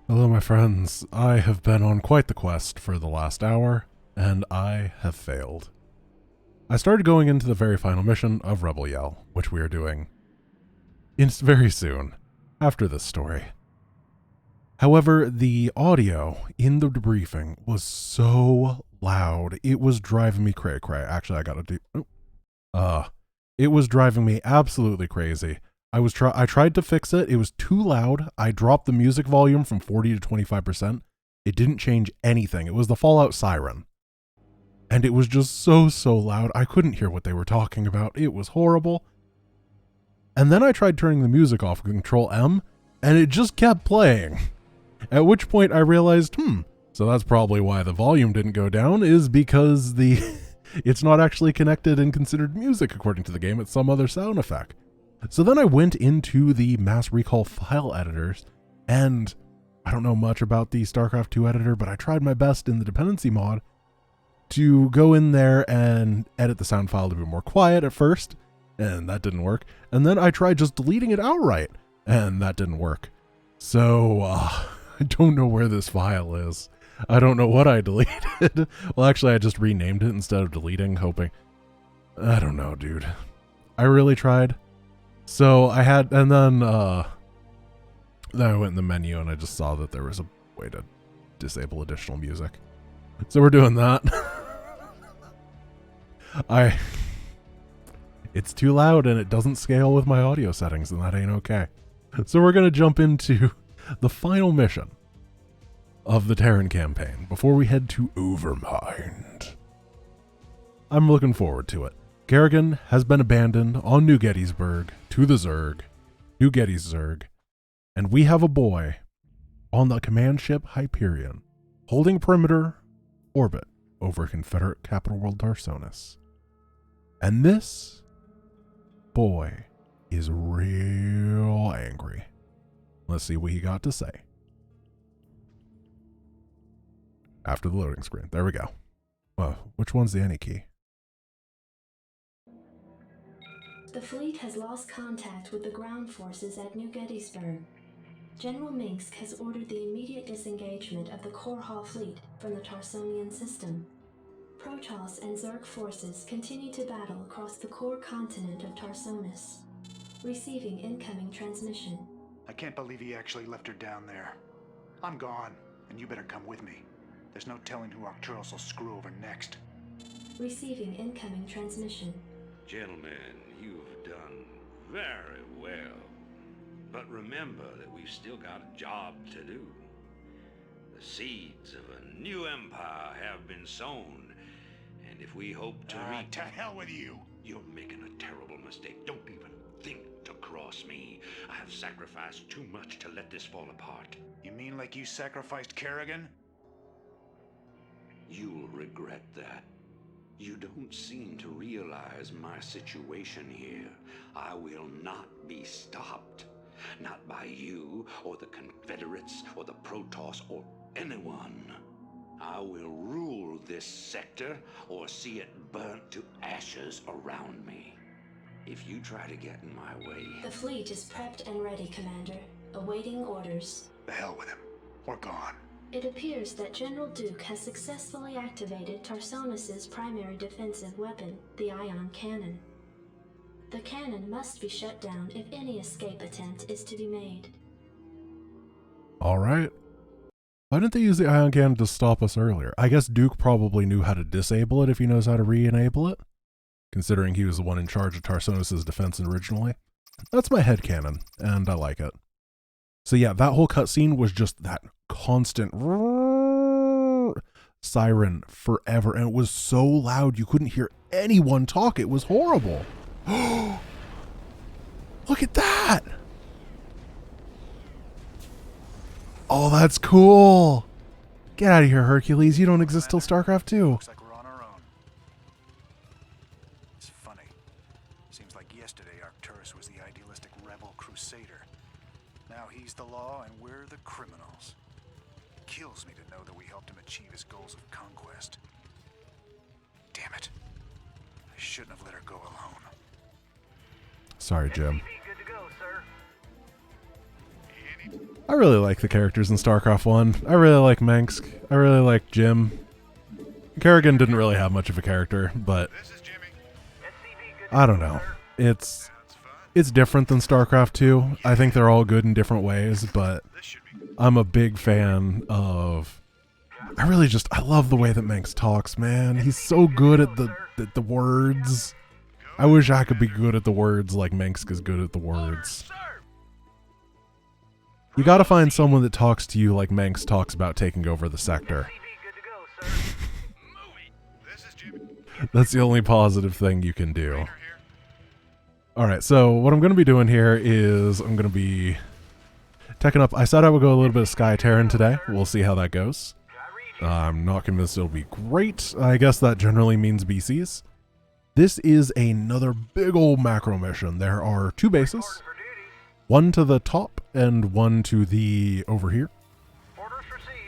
Hello, my friends. I have been on quite the quest for the last hour, and I have failed. I started going into the very final mission of Rebel Yell, which we are doing very soon, after this story. However, the audio in the debriefing was so loud, it was driving me cray-cray. Actually, I gotta do... it was driving me absolutely crazy. I tried to fix it. It was too loud. I dropped the music volume from 40 to 25%. It didn't change anything. It was the Fallout siren. And it was just so loud. I couldn't hear what they were talking about. It was horrible. And then I tried turning the music off with Control M, and it just kept playing. At which point I realized, so that's probably why the volume didn't go down, is because it's not actually connected and considered music according to the game. It's some other sound effect. So then I went into the mass recall file editors, and I don't know much about the StarCraft 2 editor, but I tried my best in the dependency mod to go in there and edit the sound file to be more quiet at first, and that didn't work. And then I tried just deleting it outright, and that didn't work. So I don't know where this file is. I don't know what I deleted. Well, actually, I just renamed it instead of deleting, hoping. I don't know, dude. I really tried. So I had, and then I went in the menu and I just saw that there was a way to disable additional music. So we're doing that. It's too loud and it doesn't scale with my audio settings, and that ain't okay. So we're going to jump into the final mission of the Terran campaign before we head to Overmind. I'm looking forward to it. Kerrigan has been abandoned on New Gettysburg to the Zerg, New Gettys Zerg, and we have a boy on the command ship Hyperion, holding perimeter orbit over Confederate capital world Tarsonis. And this boy is real angry. Let's see what he got to say. After the loading screen. There we go. Which one's the any key? The fleet has lost contact with the ground forces at New Gettysburg. General Minsk has ordered the immediate disengagement of the Core Hall fleet from the Tarsonian system. Protoss and Zerg forces continue to battle across the core continent of Tarsonis. Receiving incoming transmission. I can't believe he actually left her down there. I'm gone, and you better come with me. There's no telling who Arcturus will screw over next. Receiving incoming transmission. Gentlemen, you've done very well. But remember that we've still got a job to do. The seeds of a new empire have been sown, and if we hope to To hell with you! You're making a terrible mistake. Don't even think to cross me. I have sacrificed too much to let this fall apart. You mean like you sacrificed Kerrigan? You'll regret that. You don't seem to realize my situation here. I will not be stopped. Not by you, or the Confederates, or the Protoss, or anyone. I will rule this sector, or see it burnt to ashes around me. If you try to get in my way... The fleet is prepped and ready, Commander, awaiting orders. The hell with him. We're gone. It appears that General Duke has successfully activated Tarsonis' primary defensive weapon, the ion cannon. The cannon must be shut down if any escape attempt is to be made. Alright. Why didn't they use the ion cannon to stop us earlier? I guess Duke probably knew how to disable it if he knows how to re-enable it, considering he was the one in charge of Tarsonis' defense originally. That's my headcanon, and I like it. So yeah, that whole cutscene was just that constant siren forever, and it was so loud you couldn't hear anyone talk. It was horrible. Look at that! Oh, that's cool! Get out of here, Hercules. You don't exist till StarCraft 2. Looks like we're on our own. It's funny. Seems like yesterday Arcturus was the idealistic rebel crusader. Now he's the law and we're the criminals. It kills me to know that we helped him achieve his goals of conquest. Damn it. I shouldn't have let her go alone. Sorry, Jim. Good to go, sir. Any I really like the characters in StarCraft 1. I really like Mengsk. I really like Jim. Kerrigan didn't really have much of a character, but I don't know. It's different than StarCraft 2. I think they're all good in different ways, but I'm a big fan of... I love the way that Mengsk talks, man. He's so good at the words. I wish I could be good at the words like Mengsk is good at the words. You gotta find someone that talks to you like Mengsk talks about taking over the sector. That's the only positive thing you can do. Alright, so what I'm going to be doing here is I'm going to be teching up. I said I would go a little bit of Sky Terran today. We'll see how that goes. I'm not convinced it'll be great. I guess that generally means BCs. This is another big old macro mission. There are 2 bases. One to the top and one to the over here.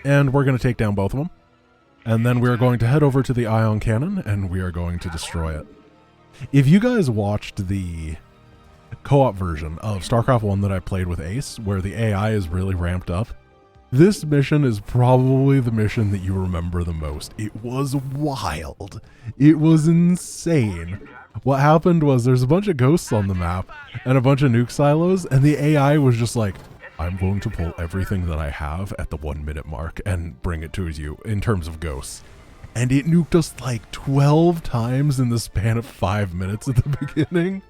And we're going to take down both of them. And then we're going to head over to the ion cannon and we are going to destroy it. If you guys watched the co-op version of StarCraft 1 that I played with Ace, where the AI is really ramped up, this mission is probably the mission that you remember the most. It was wild. It was insane. What happened was there's a bunch of ghosts on the map and a bunch of nuke silos, and the AI was just like, I'm going to pull everything that I have at the 1 minute mark and bring it to you in terms of ghosts. And it nuked us like 12 times in the span of 5 minutes at the beginning.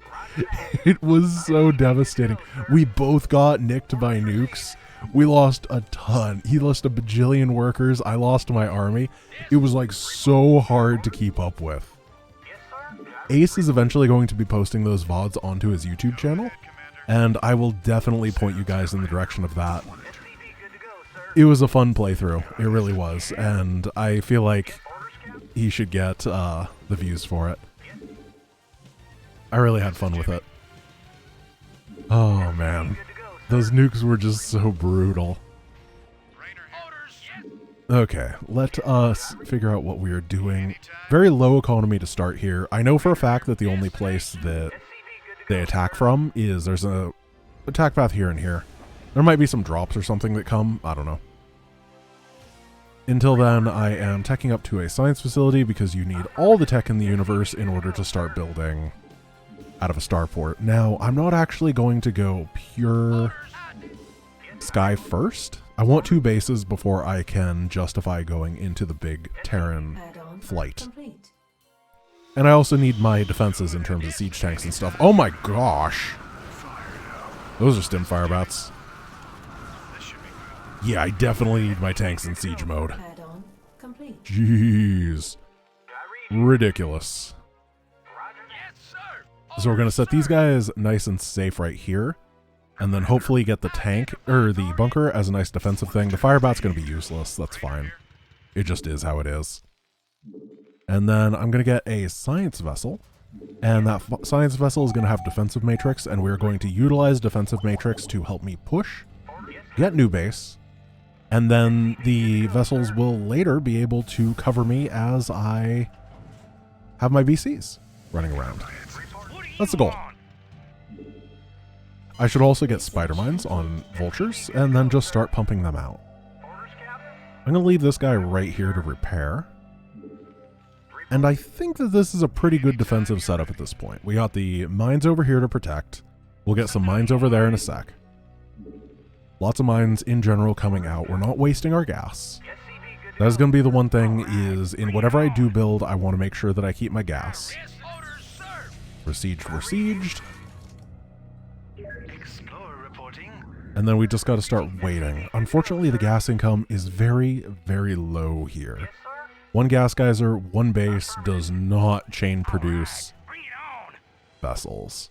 It was so devastating. We both got nicked by nukes. We lost a ton. He lost a bajillion workers. I lost my army. It was like so hard to keep up with. Ace is eventually going to be posting those VODs onto his YouTube channel, and I will definitely point you guys in the direction of that. It was a fun playthrough. It really was, and I feel like he should get the views for it. I really had fun with it. Oh man, those nukes were just so brutal. Okay, let us figure out what we are doing. Very low economy to start here. I know for a fact that the only place that they attack from is there's a attack path here and here. There might be some drops or something that come. I don't know. Until then, I am teching up to a science facility because you need all the tech in the universe in order to start building out of a starport. Now, I'm not actually going to go pure sky first. I want 2 bases before I can justify going into the big Terran flight. And I also need my defenses in terms of siege tanks and stuff. Oh my gosh! Those are stim firebats. Yeah, I definitely need my tanks in siege mode. Jeez. Ridiculous. So we're going to set these guys nice and safe right here. And then hopefully get the tank, or the bunker, as a nice defensive thing. The firebat's going to be useless. That's fine. It just is how it is. And then I'm going to get a science vessel. And that science vessel is going to have defensive matrix. And we're going to utilize defensive matrix to help me push, get new base. And then the vessels will later be able to cover me as I have my VCs running around. That's the goal. I should also get spider mines on vultures and then just start pumping them out. I'm going to leave this guy right here to repair. And I think that this is a pretty good defensive setup at this point. We got the mines over here to protect. We'll get some mines over there in a sec. Lots of mines in general coming out. We're not wasting our gas. That is going to be the one thing is in whatever I do build, I want to make sure that I keep my gas. We're sieged. And then we just got to start waiting. Unfortunately, the gas income is very, very low here. 1 gas geyser, 1 base does not chain produce vessels.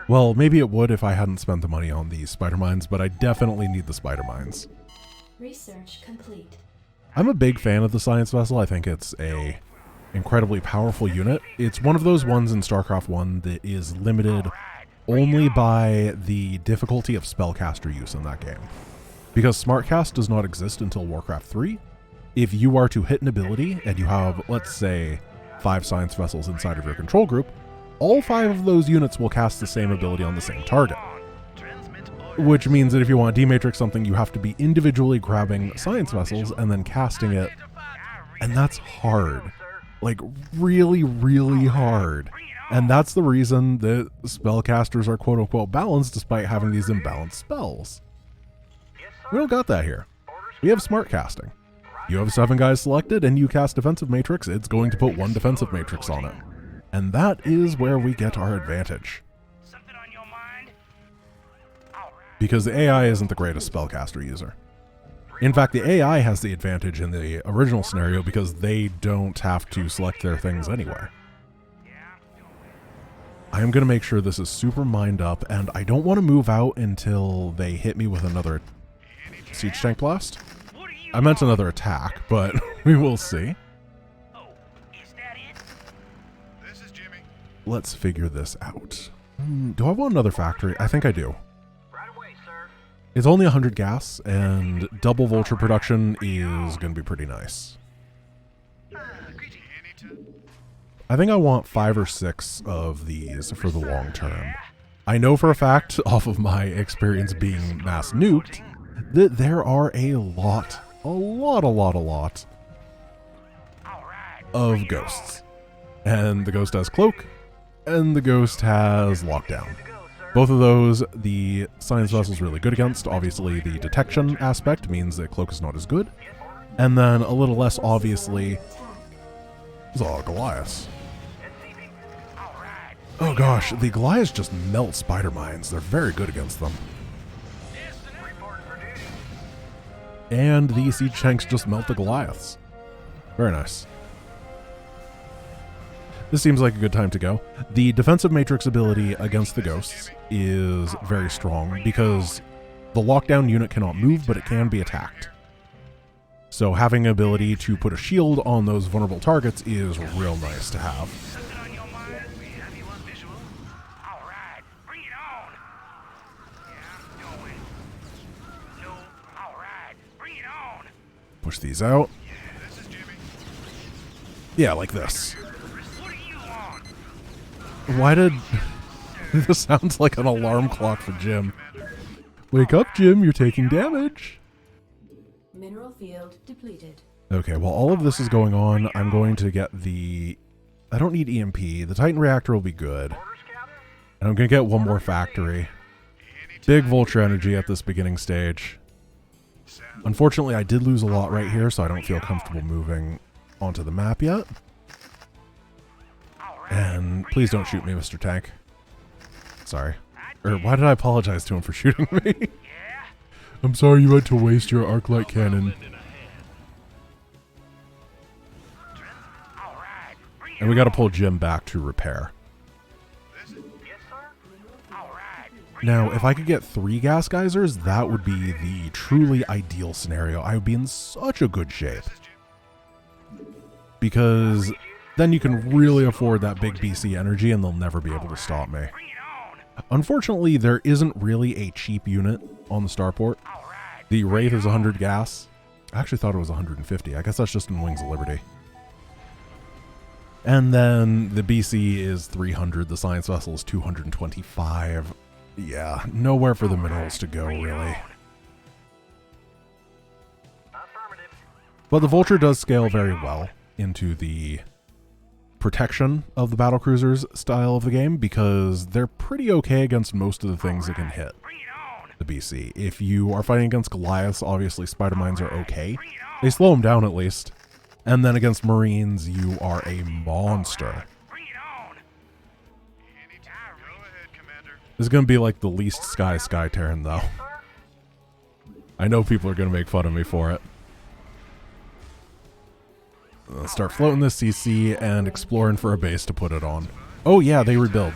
Well, maybe it would if I hadn't spent the money on these spider mines, but I definitely need the spider mines. Research complete. I'm a big fan of the science vessel. I think it's a incredibly powerful unit. It's one of those ones in StarCraft 1 that is limited only by the difficulty of spellcaster use in that game. Because SmartCast does not exist until Warcraft 3. If you are to hit an ability and you have, let's say, 5 science vessels inside of your control group, all 5 of those units will cast the same ability on the same target. which means that if you want to dematrix something, you have to be individually grabbing science vessels and then casting it. And that's hard. Like, really, really hard. And that's the reason that spellcasters are quote-unquote balanced despite having these imbalanced spells. We don't got that here. We have smart casting. You have 7 guys selected and you cast defensive matrix, it's going to put 1 defensive matrix on it. And that is where we get our advantage. Because the AI isn't the greatest spellcaster user. In fact, the AI has the advantage in the original scenario because they don't have to select their things anyway. I am going to make sure this is super mined up, and I don't want to move out until they hit me with another siege tank blast. I meant another attack, but we will see. Let's figure this out. Do I want another factory? I think I do. It's only 100 gas, and double vulture production is going to be pretty nice. I think I want 5 or 6 of these for the long term. I know for a fact, off of my experience being mass nuked, that there are a lot of ghosts. And the ghost has cloak, and the ghost has lockdown. Both of those, the science vessel's really good against. Obviously, the detection aspect means that cloak is not as good. And then a little less obviously, Goliaths. Oh gosh, the Goliaths just melt spider mines. They're very good against them. And the siege tanks just melt the Goliaths. Very nice. This seems like a good time to go. The defensive matrix ability against the ghosts is very strong because the lockdown unit cannot move, but it can be attacked. So having an ability to put a shield on those vulnerable targets is real nice to have. Push these out. Yeah, like this. Why did... This sounds like an alarm clock for Jim. Wake up, Jim, you're taking damage. Mineral field depleted. Okay, while all of this is going on, I'm going to get the... I don't need EMP. The Titan reactor will be good. And I'm going to get one more factory. Big vulture energy at this beginning stage. Unfortunately, I did lose a lot right here, so I don't feel comfortable moving onto the map yet. And please don't shoot me, Mr. Tank. Sorry. Or why did I apologize to him for shooting me? I'm sorry you had to waste your arc light cannon. And we gotta pull Jim back to repair. Now, if I could get 3 gas geysers, that would be the truly ideal scenario. I would be in such a good shape. Because then you can really afford that big BC energy and they'll never be able to stop me. Unfortunately, there isn't really a cheap unit on the starport. The Wraith is 100 gas. I actually thought it was 150. I guess that's just in Wings of Liberty. And then the BC is 300. The Science Vessel is 225. Yeah, nowhere for the minerals to go, really. But the Vulture does scale very well into the protection of the battlecruisers style of the game because they're pretty okay against most of the things that can hit the BC. If you are fighting against Goliaths, obviously spider mines are okay. They slow them down at least. And then against Marines, you are a monster. This is going to be like the least Sky Terran, though. I know people are going to make fun of me for it. Let's start floating this CC and exploring for a base to put it on. Oh yeah, they rebuild.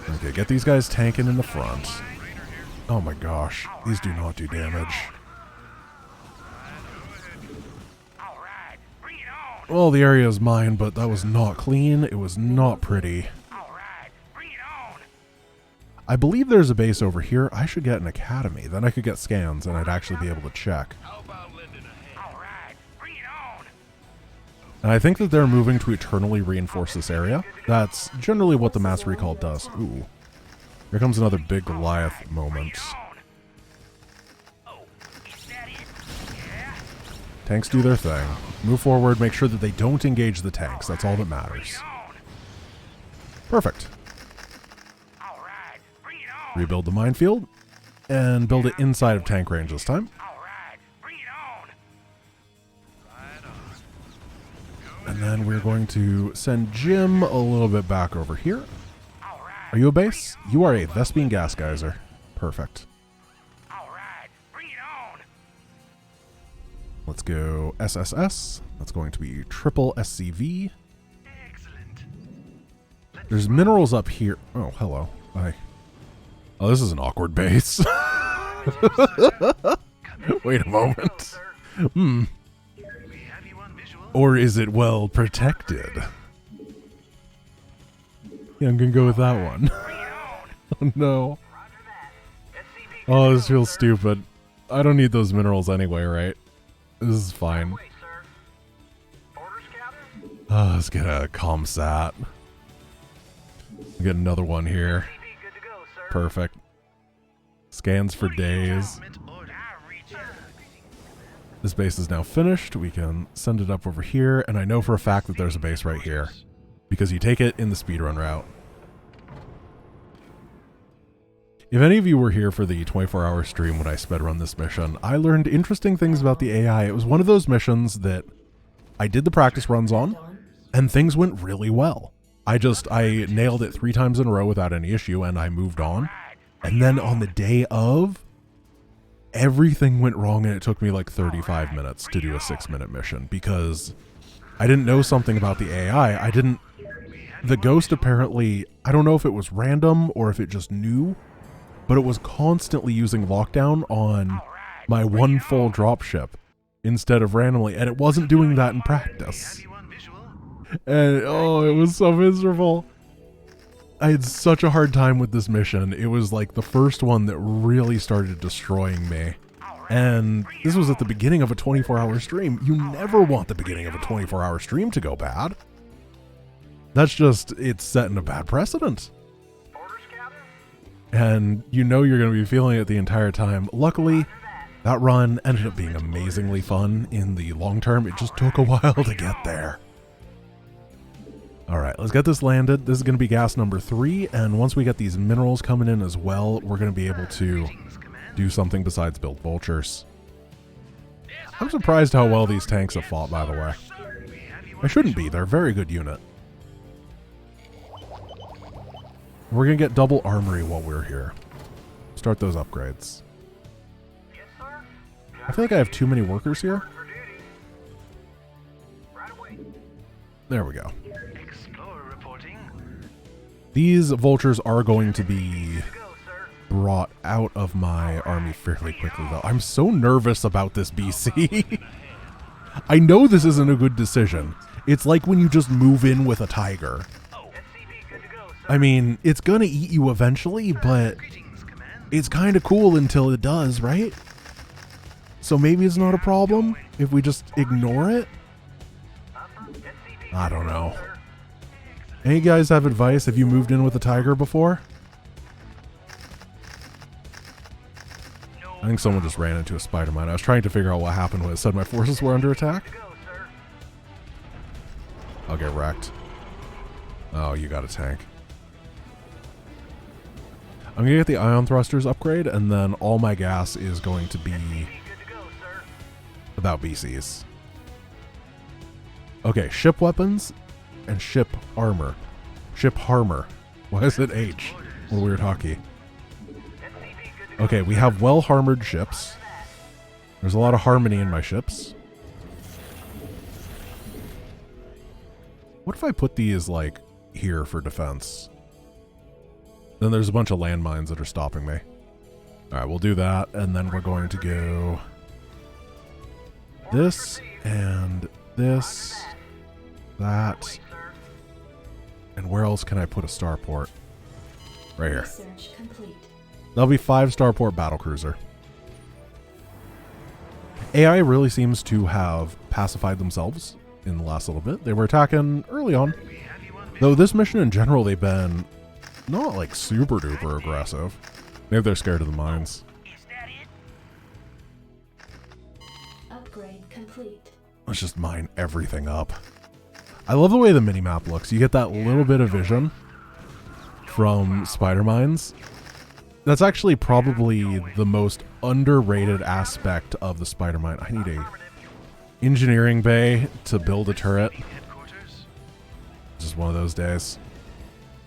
Okay, get these guys tanking in the front. Oh my gosh, these do not do damage. Well, the area is mine, but that was not clean. It was not pretty. I believe there's a base over here. I should get an academy. Then I could get scans and I'd actually be able to check. And I think that they're moving to eternally reinforce this area. That's generally what the mass recall does. Ooh. Here comes another big Goliath moment. Tanks do their thing. Move forward, make sure that they don't engage the tanks. That's all that matters. Perfect. Rebuild the minefield, and build it inside of tank range this time. And then we're going to send Jim a little bit back over here. Are you a base? You are a Vespine gas geyser. Perfect. Let's go SSS. That's going to be triple SCV. There's minerals up here. Oh, hello. Hi. Oh, this is an awkward base. Wait a moment. Or is it well protected? Yeah, I'm gonna go with that one. Oh no. Oh, this feels stupid. I don't need those minerals anyway, right? This is fine. Oh, let's get a ComSat. Get another one here. Perfect. Scans for days. This base is now finished. We can send it up over here, and I know for a fact that there's a base right here, because you take it in the speedrun route. If any of you were here for the 24-hour stream when I speedrun this mission, I learned interesting things about the AI. It was one of those missions that I did the practice runs on, and things went really well. I nailed it 3 times in a row without any issue, and I moved on. And then on the day of, everything went wrong, and it took me like 35 minutes to do a 6-minute mission because I didn't know something about the AI. The ghost apparently, I don't know if it was random or if it just knew, but it was constantly using lockdown on my one full dropship instead of randomly, and it wasn't doing that in practice. And oh, it was so miserable. I had such a hard time with this mission. It was like the first one that really started destroying me. And this was at the beginning of a 24-hour stream. You never want the beginning of a 24-hour stream to go bad. That's just, it's setting a bad precedent. And you know you're going to be feeling it the entire time. Luckily, that run ended up being amazingly fun in the long term. It just took a while to get there. Alright, let's get this landed. This is going to be gas number 3, and once we get these minerals coming in as well, we're going to be able to do something besides build vultures. I'm surprised how well these tanks have fought, by the way. I shouldn't be, they're a very good unit. We're going to get double armory while we're here. Start those upgrades. I feel like I have too many workers here. There we go. These vultures are going to be brought out of my army fairly quickly, though. I'm so nervous about this BC. I know this isn't a good decision. It's like when you just move in with a tiger. I mean, it's gonna eat you eventually, but it's kind of cool until it does, right? So maybe it's not a problem if we just ignore it? I don't know. Any guys have advice? Have you moved in with a tiger before? I think someone just ran into a spider mine. I was trying to figure out what happened when it said my forces were under attack. I'll get wrecked. Oh, you got a tank. I'm going to get the ion thrusters upgrade, and then all my gas is going to be about BCs. Okay, ship weapons and ship armor. Ship harmor. Why is it H? What a weird hockey. Okay, we have well-harmored ships. There's a lot of harmony in my ships. What if I put these, like, here for defense? Then there's a bunch of landmines that are stopping me. Alright, we'll do that, and then we're going to go this, and this, that, and where else can I put a starport? Right here. Research complete. That'll be 5 starport battlecruiser. AI really seems to have pacified themselves in the last little bit. They were attacking early on. Though this mission in general, they've been not like super duper aggressive. Maybe they're scared of the mines. Upgrade complete. Let's just mine everything up. I love the way the minimap looks. You get that little bit of vision from spider mines. That's actually probably the most underrated aspect of the spider mine. I need a engineering bay to build a turret. Just one of those days.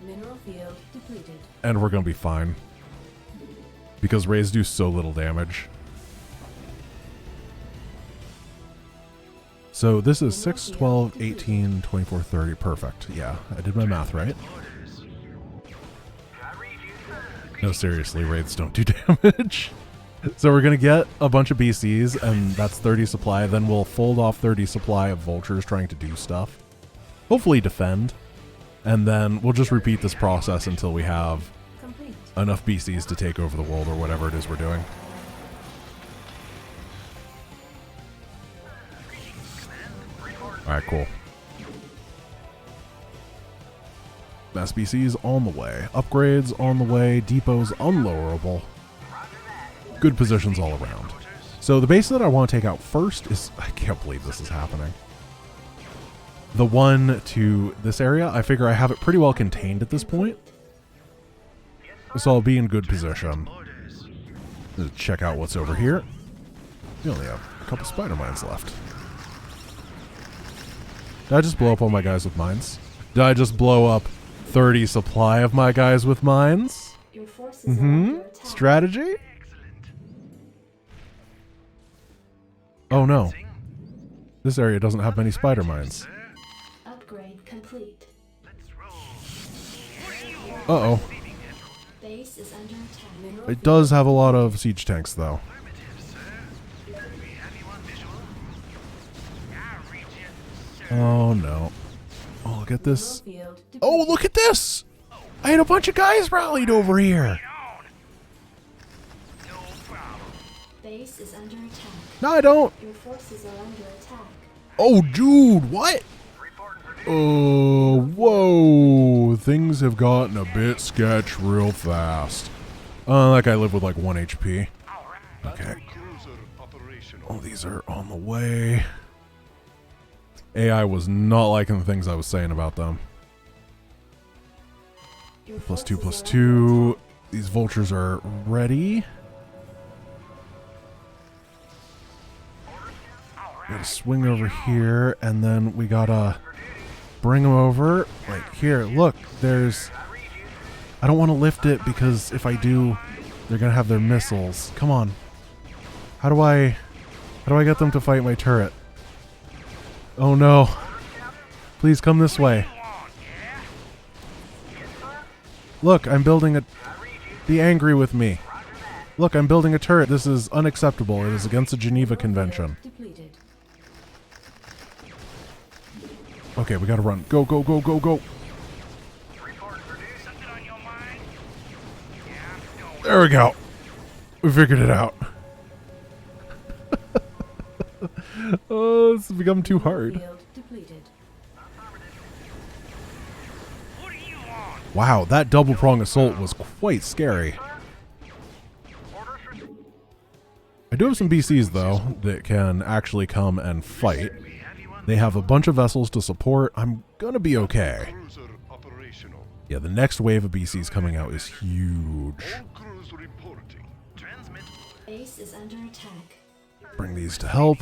Mineral field depleted. And we're going to be fine. Because rays do so little damage. So this is 6, 12, 18, 24, 30. Perfect. Yeah, I did my math right. No, seriously, raids don't do damage. So we're going to get a bunch of BCs, and that's 30 supply. Then we'll fold off 30 supply of vultures trying to do stuff. Hopefully defend. And then we'll just repeat this process until we have enough BCs to take over the world or whatever it is we're doing. Alright, cool. SBC's on the way. Upgrades on the way. Depots unlowerable. Good positions all around. So the base that I want to take out first is... I can't believe this is happening. The one to this area, I figure I have it pretty well contained at this point. So I'll be in good position. Let's check out what's over here. We only have a couple spider mines left. Did I just blow up all my guys with mines? Did I just blow up 30 supply of my guys with mines? Your forces are under attack. Strategy? Oh no. This area doesn't have many spider mines. Upgrade complete. Uh-oh. Base is under attack. It does have a lot of siege tanks, though. Oh, no. Oh, look at this. Oh, look at this! I had a bunch of guys rallied over here. Base is under attack. No, I don't. Your forces are under attack. Oh, dude, what? Oh, whoa. Things have gotten a bit sketch real fast. That guy lived with like 1 HP. Okay. Oh, these are on the way. AI was not liking the things I was saying about them. +2/+2. These vultures are ready. Gotta swing over here, and then we gotta bring them over. Like, here, look, there's... I don't want to lift it, because if I do, they're gonna have their missiles. Come on. How do I get them to fight my turret? Oh no. Please come this way. Look, I'm building a... Be angry with me. Look, I'm building a turret. This is unacceptable. It is against the Geneva Convention. Okay, we gotta run. Go, go, go, go, go. There we go. We figured it out. Oh, this has become too hard. Wow, that double prong assault was quite scary. I do have some BCs though that can actually come and fight. They have a bunch of vessels to support. I'm gonna be okay. Yeah, the next wave of BCs coming out is huge. Base is under attack. Bring these to help,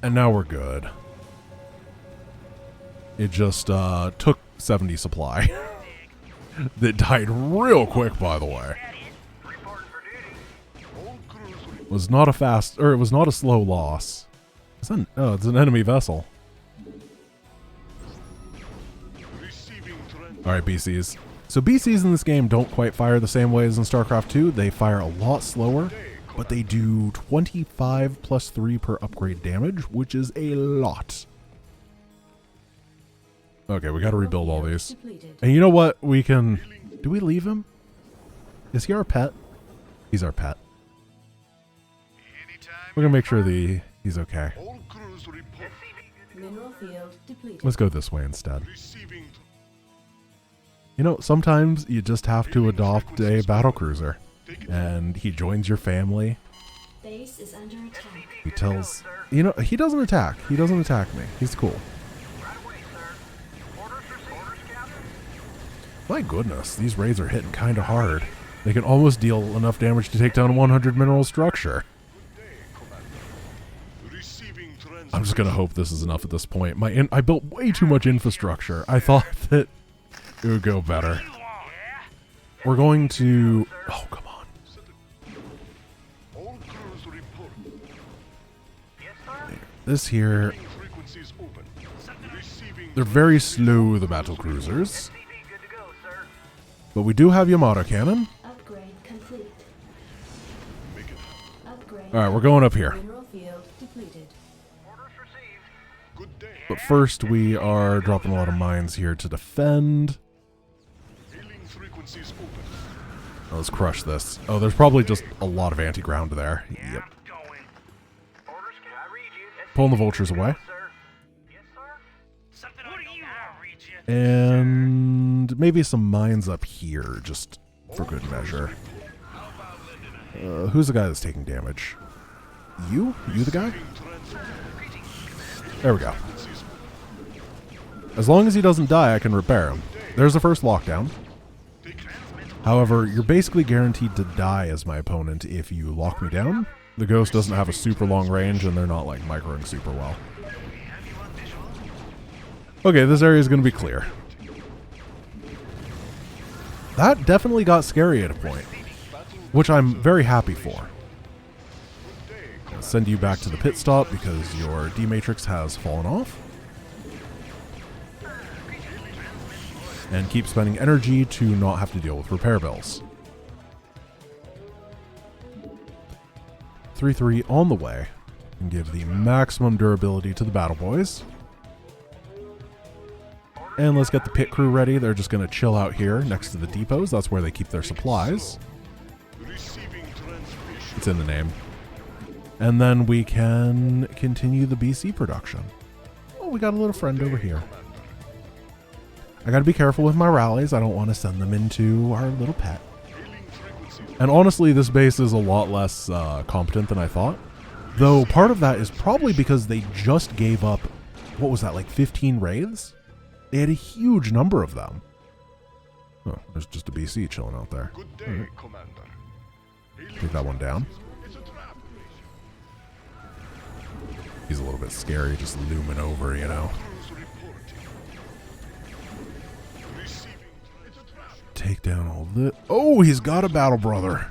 and now we're good. It just took 70 supply. That died real quick, by the way. Was not a fast, or it was not a slow loss. It's an enemy vessel. Alright, BCs. So BCs in this game don't quite fire the same way as in StarCraft 2. They fire a lot slower, but they do 25 plus 3 per upgrade damage, which is a lot. Okay, we gotta rebuild all these. And you know what? We can... Do we leave him? Is he our pet? He's our pet. We're gonna make sure he's okay. Mineral field depleted. Let's go this way instead. You know, sometimes you just have to adopt a battlecruiser, and he joins your family. Base is under attack. He tells, you know, he doesn't attack. He doesn't attack me. He's cool. My goodness, these raids are hitting kind of hard. They can almost deal enough damage to take down a 100 mineral structure. I'm just gonna hope this is enough at this point. I built way too much infrastructure. I thought that it would go better. We're going to... Oh, come on. This here... They're very slow, the battlecruisers. But we do have Yamato cannon. Upgrade complete. Upgrade. Alright, we're going up here. Mineral field depleted. But first, we are dropping a lot of mines here to defend. Oh, let's crush this. Oh, there's probably just a lot of anti-ground there. Yep. Pulling the vultures away. And maybe some mines up here, just for good measure. Who's the guy that's taking damage? You? You the guy? There we go. As long as he doesn't die, I can repair him. There's the first lockdown. However, you're basically guaranteed to die as my opponent if you lock me down. The ghost doesn't have a super long range, and they're not like microing super well. Okay, this area is going to be clear. That definitely got scary at a point, which I'm very happy for. I'll send you back to the pit stop because your D-matrix has fallen off. And keep spending energy to not have to deal with repair bills. 3-3 on the way, and give the maximum durability to the battle boys. And let's get the pit crew ready. They're just going to chill out here next to the depots. That's where they keep their supplies. It's in the name. And then we can continue the BC production. Oh, we got a little friend over here. I gotta be careful with my rallies. I don't want to send them into our little pet. And honestly, this base is a lot less competent than I thought. Though part of that is probably because they just gave up, what was that, like 15 wraiths? They had a huge number of them. Oh, there's just a BC chilling out there. Right. Take that one down. He's a little bit scary, just looming over, you know. Take down all this. Oh, he's got a battle brother.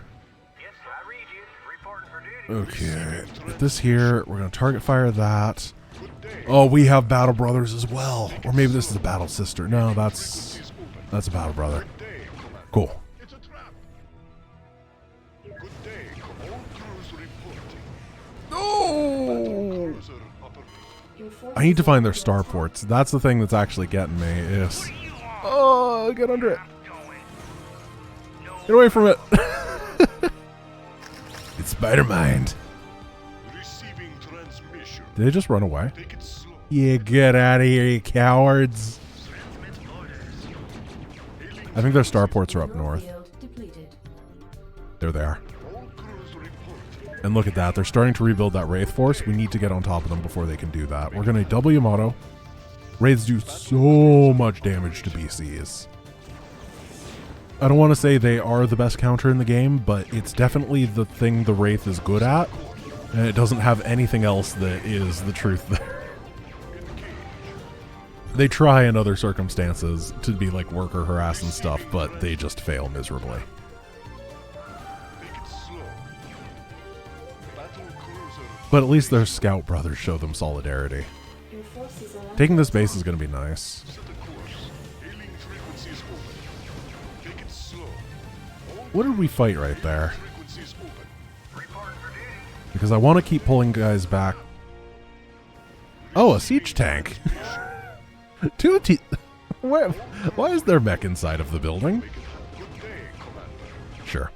Okay, with this here, we're going to target fire that. Oh, we have battle brothers as well. Or maybe this is a battle sister. No, that's a battle brother. Cool. Oh! I need to find their starports. That's the thing that's actually getting me. Is oh, get under it. Get away from it. It's Spider-Mind. Did they just run away? Yeah, get out of here, you cowards. I think their starports are up north. There they are. And look at that. They're starting to rebuild that Wraith force. We need to get on top of them before they can do that. We're going to double Yamato. Wraiths do so much damage to BCs. I don't want to say they are the best counter in the game, but it's definitely the thing the Wraith is good at. And it doesn't have anything else that is the truth there. They try in other circumstances to be like worker harass and stuff, but they just fail miserably. But at least their scout brothers show them solidarity. Taking this base is going to be nice. What did we fight right there? Because I want to keep pulling guys back. Oh, a siege tank. Why is there mech inside of the building? Sure.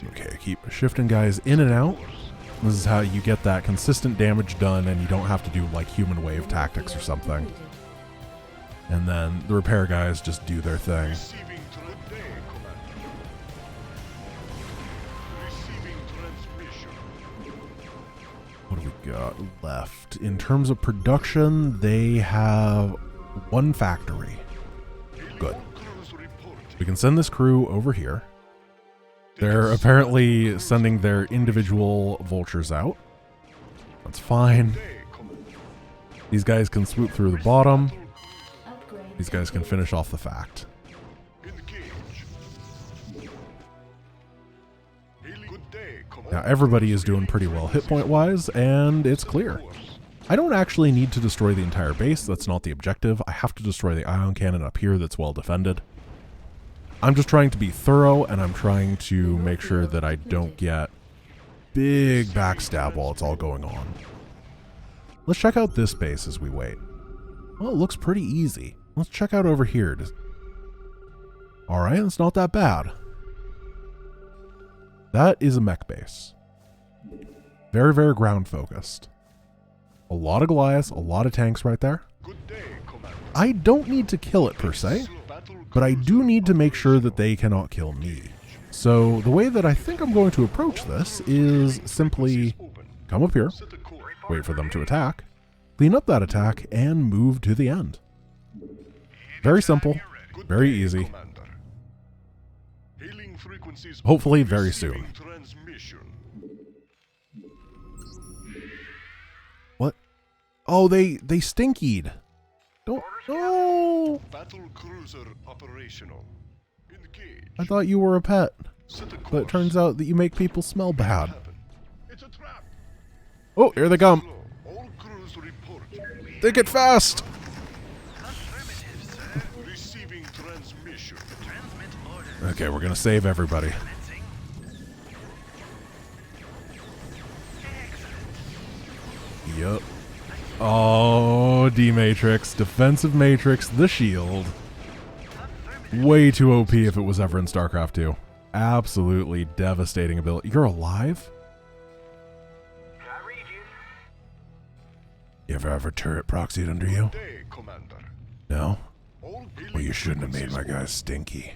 Okay, keep shifting guys in and out. This is how you get that consistent damage done and you don't have to do like human wave tactics or something. And then the repair guys just do their thing. Receiving good day, Commander. Receiving transmission. What do we got left? In terms of production, they have one factory. Good. Crews reporting. We can send this crew over here. They're apparently sending their individual vultures out. That's fine. Day, Commander. These guys can swoop through the bottom. Upgrade. These guys can finish off the fact. Engage. Hailing good day, Commander. Now everybody is doing pretty well hit point wise, and it's clear. I don't actually need to destroy the entire base. That's not the objective. I have to destroy the ion cannon up here that's well defended. I'm just trying to be thorough, and I'm trying to make sure that I don't get big backstab while it's all going on. Let's check out this base as we wait. Well, it looks pretty easy. Let's check out over here. Alright, it's not that bad. That is a mech base. Very, very ground focused. A lot of Goliaths, a lot of tanks right there. Good day, Commander. I don't need to kill it per se, but I do need to make sure that they cannot kill me. So the way that I think I'm going to approach this is simply come up here, Set a course. wait for them to attack, clean up that attack, and move to the end. Very simple, Good very day, easy. Commander. Hailing frequencies. Hopefully very Receiving soon. Transmission. What? Oh, they stinkied. Don't. No! Battle cruiser operational. Engage. I thought you were a pet, Set a course. but it turns out that you make people smell bad. Happen. It's a trap. Oh, here they come. Slow. All crews report. Think it fast. Receiving transmission. Okay, we're gonna save everybody. Yup. Oh, D-Matrix. Defensive Matrix, the shield. Way too OP if it was ever in StarCraft 2. Absolutely devastating ability. You're alive? You ever have a turret proxied under you? Day, Commander. No? All Well, you shouldn't have made my frequencies guys stinky.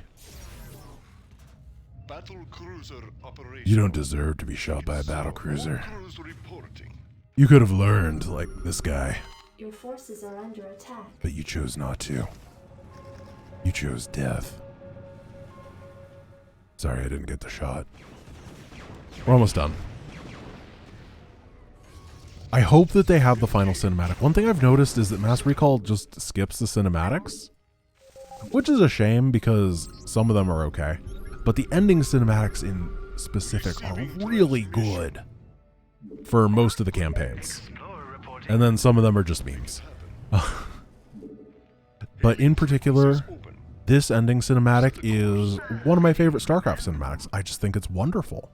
Battle cruiser operation. You don't deserve to be shot by a battlecruiser. All crews reporting. You could have learned, like this guy, Your forces are under attack. but you chose not to. You chose death. Sorry I didn't get the shot. We're almost done. I hope that they have the final cinematic. One thing I've noticed is that Mass Recall just skips the cinematics, which is a shame because some of them are okay. But the ending cinematics in specific are really good for most of the campaigns. And then some of them are just memes. But in particular, this ending cinematic is one of my favorite StarCraft cinematics. I just think it's wonderful.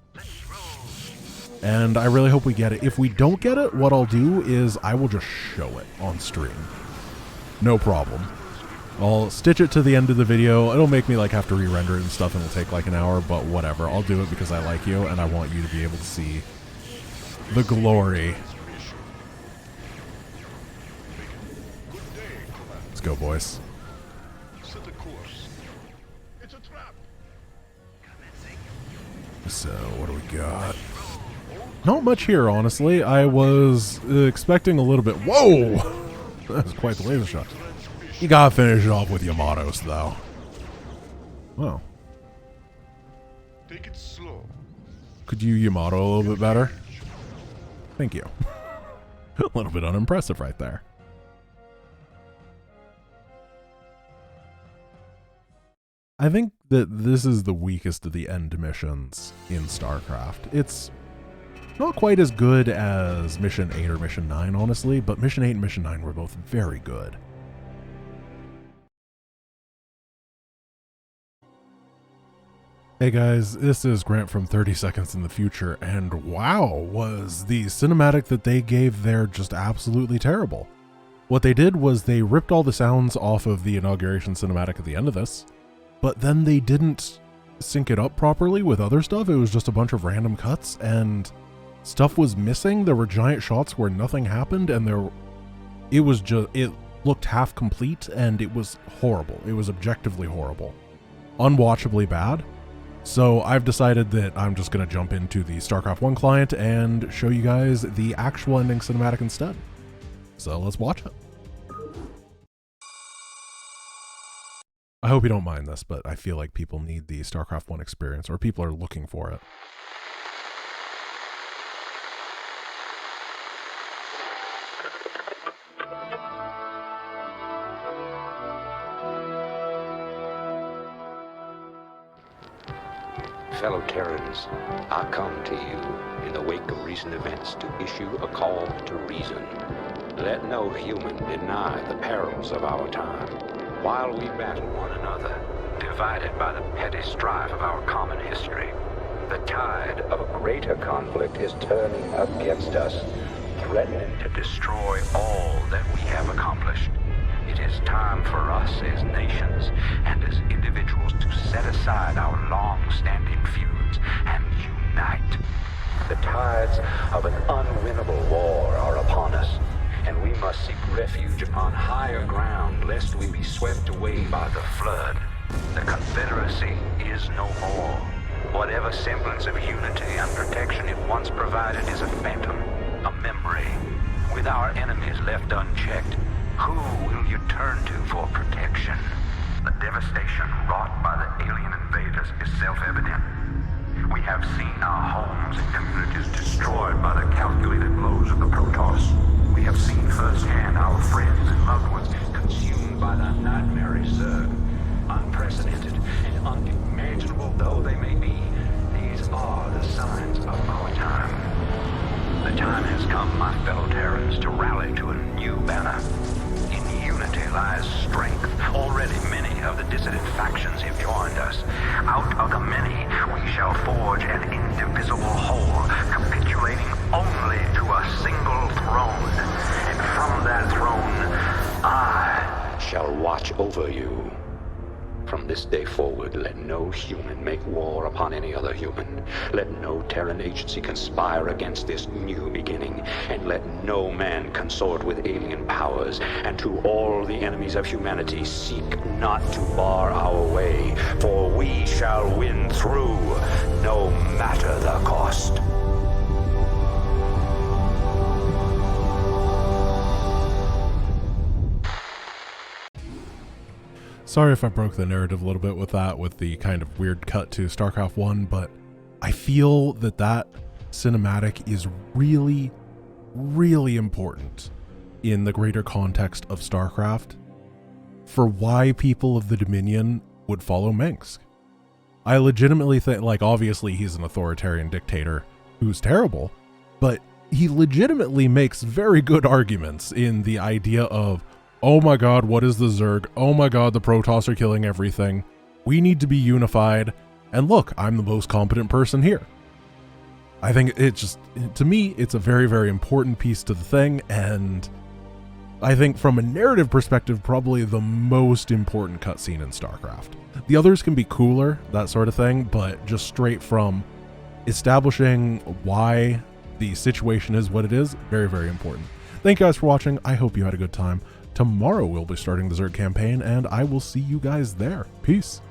And I really hope we get it. If we don't get it, what I'll do is I will just show it on stream. No problem. I'll stitch it to the end of the video. It'll make me like have to re-render it and stuff, and it'll take like an hour, but whatever. I'll do it because I like you and I want you to be able to see the glory. Let's go, boys. Set a course. It's a trap. So, what do we got? Not much here, honestly. I was expecting a little bit. Whoa! That was quite the laser shot. You gotta finish it off with Yamatos, though. Wow. Take it slow. Could you Yamato a little bit better? Thank you. A little bit unimpressive right there. I think that this is the weakest of the end missions in StarCraft. It's not quite as good as Mission 8 or Mission 9, honestly, but Mission 8 and Mission 9 were both very good. Hey guys, this is Grant from 30 Seconds in the Future, and wow, was the cinematic that they gave there just absolutely terrible. What they did was they ripped all the sounds off of the inauguration cinematic at the end of this, but then they didn't sync it up properly with other stuff. It was just a bunch of random cuts, and stuff was missing. There were giant shots where nothing happened, and it looked half complete, and it was horrible. It was objectively horrible. Unwatchably bad. So I've decided that I'm just going to jump into the StarCraft 1 client and show you guys the actual ending cinematic instead. So let's watch it. I hope you don't mind this, but I feel like people need the StarCraft 1 experience, or people are looking for it. Fellow Terrans, I come to you in the wake of recent events to issue a call to reason. Let no human deny the perils of our time. While we battle one another, divided by the petty strife of our common history, the tide of a greater conflict is turning against us, threatening to destroy all that we have accomplished. It is time for us as nations and as individuals to set aside our long-standing feuds and unite. The tides of an unwinnable war are upon us, and we must seek refuge upon higher ground lest we be swept away by the flood. The Confederacy is no more. Whatever semblance of unity and protection it once provided is a phantom, a memory. With our enemies left unchecked, who will you turn to for protection? The devastation wrought by the alien invaders is self-evident. We have seen our homes and communities destroyed by the calculated blows of the Protoss. We have seen firsthand our friends and loved ones consumed by the nightmare Zerg. Unprecedented and unimaginable though they may be, these are the signs of our time. The time has come, my fellow Terrans, to rally to a new banner. In unity lies strength. Already many of the dissident factions have joined us. Out of the many, we shall forge an indivisible whole, capitulating only to a single throne. And from that throne, I shall watch over you. From this day forward, let no human make war upon any other human. Let no Terran agency conspire against this new beginning, and let no man consort with alien powers. And to all the enemies of humanity, seek not to bar our way, for we shall win through, no matter the cost. Sorry if I broke the narrative a little bit with that, with the kind of weird cut to StarCraft 1, but I feel that that cinematic is really, really important in the greater context of StarCraft for why people of the Dominion would follow Minsk. I legitimately think, like, obviously he's an authoritarian dictator who's terrible, but he legitimately makes very good arguments in the idea of, oh my god, what is the Zerg? Oh my god, the Protoss are killing everything. We need to be unified. And look, I'm the most competent person here. I think it just, to me, it's a very, very important piece to the thing. And I think from a narrative perspective, probably the most important cutscene in StarCraft. The others can be cooler, that sort of thing, but just straight from establishing why the situation is what it is, very, very important. Thank you guys for watching. I hope you had a good time. Tomorrow we'll be starting the Zerg campaign, and I will see you guys there. Peace.